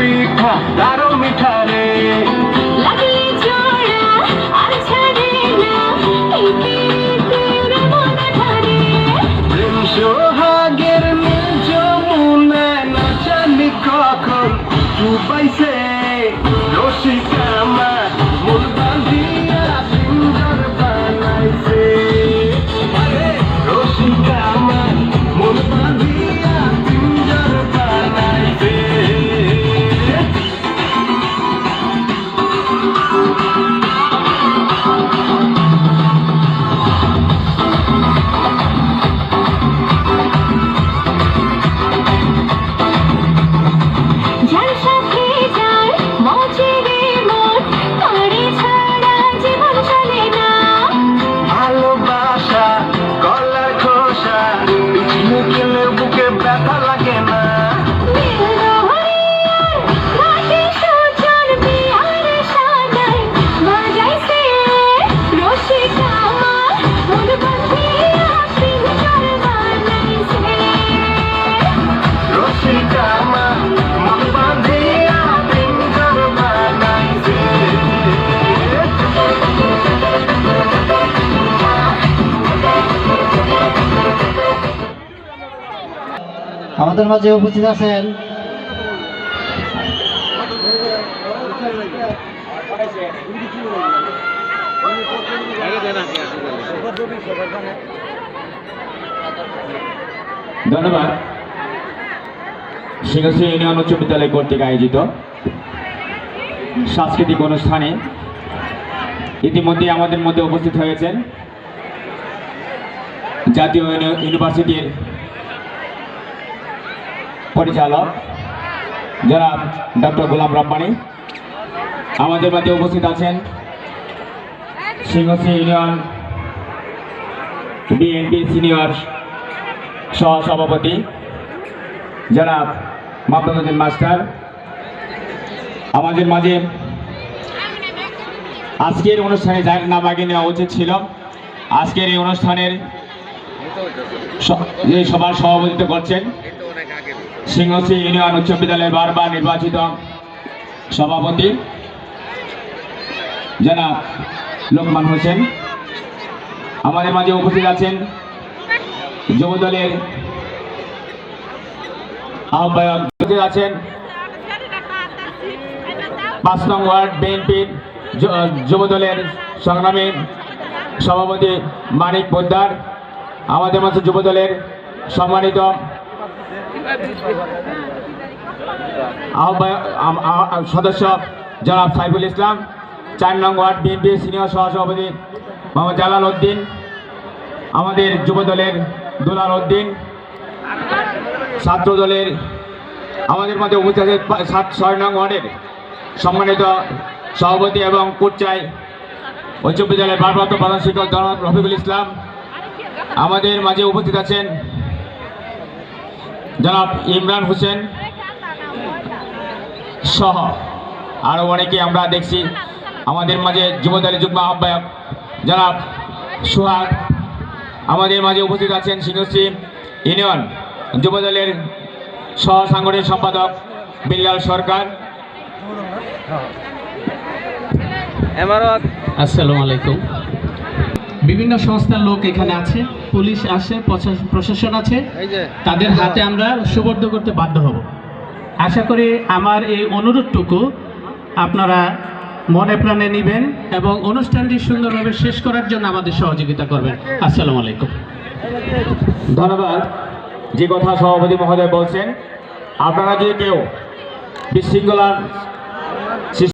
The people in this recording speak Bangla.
পিঠা আরো মিঠা রে লাগে জোড়া আর ছাড়ে না এই পীড়িতের মনে ধরে প্রেম সোহাগের নীল যমুনায় না জানি কখন ডুবাইছে রসিকা আমার মন বাঁধিয়া পিঞ্জর বানাইছে রসিকা আমার মন বাঁধিয়া পিঞ্জর বানাইছে যার সাথে যার মজেরে মন তারে ছাড়া জীবন চলে না ভালোবাসা গলার খোসা পিছনে গেলে বুকে ব্যথা লাগে না রসিকা আমার মন বাঁধিয়া পিঞ্জর বানাইছে আমাদের মাঝে উপস্থিত আছেন ধন্যবাদ। সিংহশ্রী ইউনিয়ন উচ্চ বিদ্যালয় কর্তৃক আয়োজিত সাংস্কৃতিক অনুষ্ঠানে ইতিমধ্যে আমাদের মধ্যে উপস্থিত হয়েছেন জাতীয় ইউনিভার্সিটির পরিচালক জনাব ডক্টর গোলাম রব্বানী। আমাদের মধ্যে উপস্থিত আছেন সিংহশ্রী ইউনিয়ন বিএনপি সিনিয়র সহসভাপতি জনাব মাহমুদুদ্দিন মাস্টার। আমাদের মাঝে আজকের অনুষ্ঠানে যার নাম আগে নেওয়া উচিত ছিল, আজকের এই অনুষ্ঠানের যে সভার সভাপতিত্ব করছেন সিংহশ্রী ইউনিয়ন উচ্চ বিদ্যালয়ের বারবার নির্বাচিত সভাপতি জনাব লোকমান হোসেন। আমাদের মাঝে উপস্থিত আছেন যুবদলের আহ্বায়ক আছেন ৫ নং ওয়ার্ড বিএনপির যুবদলের সংগ্রামী সভাপতি মানিক পোদ্দার। আমাদের মাঝে যুবদলের সম্মানিত আহ্বায়ক সদস্য জনাব সাইফুল ইসলাম। ৪ নং ওয়ার্ড বিএনপির সিনিয়র সহসভাপতি মোহাম্মদ জালাল উদ্দিন। আমাদের যুবদলের দুলাল উদ্দিন। ছাত্র দলের আমাদের মধ্যে উপস্থিত আছে ৬ নং ওয়ার্ডের সম্মানিত সভাপতি এবং কোটচাই উচ্চ বিদ্যালয়ের ভারপ্রাপ্ত প্রধান শিক্ষক জনাব রফিকুল ইসলাম। আমাদের মাঝে উপস্থিত আছেন জনাব ইমরান হোসেন সহ আরও অনেকে আমরা দেখছি। আমাদের মাঝে যুবদলের যুগ্ম আহ্বায়ক জনাব সোহাগ। আমাদের মাঝে উপস্থিত আছেন সিংহশ্রী ইউনিয়ন যুবদলের সহ সাংগঠনিক সম্পাদক বিল্লাল সরকার। আসসালামু আলাইকুম। বিভিন্ন সংস্থার লোক এখানে আছে, পুলিশ আছে, প্রশাসন আছে, তাদের হাতে আমরা সুবর্দ করতে বাধ্য হব। আশা করি আমার এই অনুরোধটুকু আপনারা মনে প্রাণে নেবেন এবং অনুষ্ঠানটি সুন্দরভাবে শেষ করার জন্য আমাদের সহযোগিতা করবেন। আসসালামু আলাইকুম। ধন্যবাদ। যে কথা সভাপতি মহোদয় বলছেন, আপনারা যদি কেউ বিশৃঙ্খলার